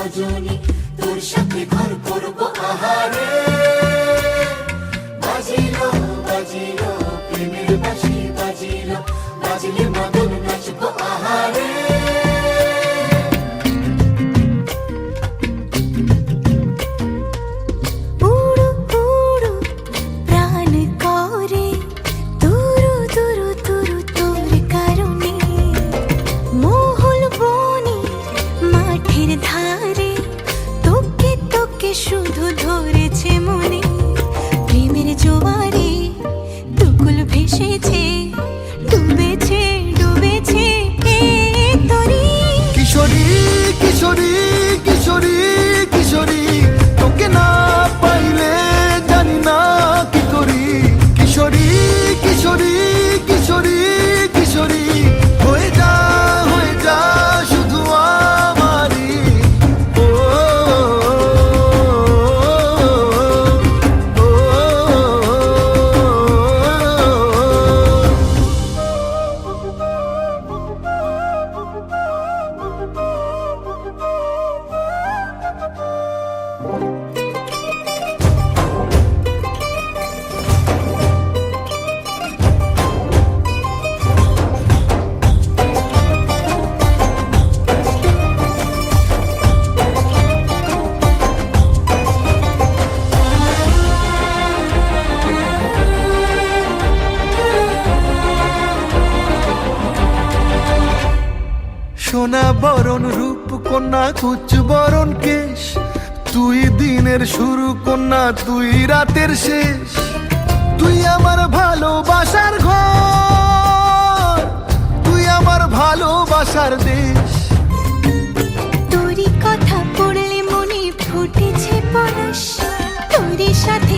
রজনী, তোর সাথে ঘর করবো আহারে। বাজিলো বাজিলো প্রেমের বাঁশি, বাজিলো বাজলে মদন নাচবো আহারে। শুধু ধরেছে মনে প্রেমের জোয়ারে, দুকুল ভেসেছে, ডুবেছে ডুবেছে তরি। কিশোরী কিশোরী কিশোরী কিশোরী, তোকে না পাইলে জানি না কি করি। কিশোরী কিশোরী কিশোরী কিশোরী, হয়ে যা শুধু আমারই। ও সোনা বরণ রূপ কন্যা, কুচ বরণ কেশ, তুই দিনের শুরু কন্যা, তুই রাতের শেষ। তুই আমার ভালোবাসার ঘর, তুই আমার ভালোবাসার দেশ। তোরই কথা পড়লে মনে ফুটেছে পরশ, তোরই সাথে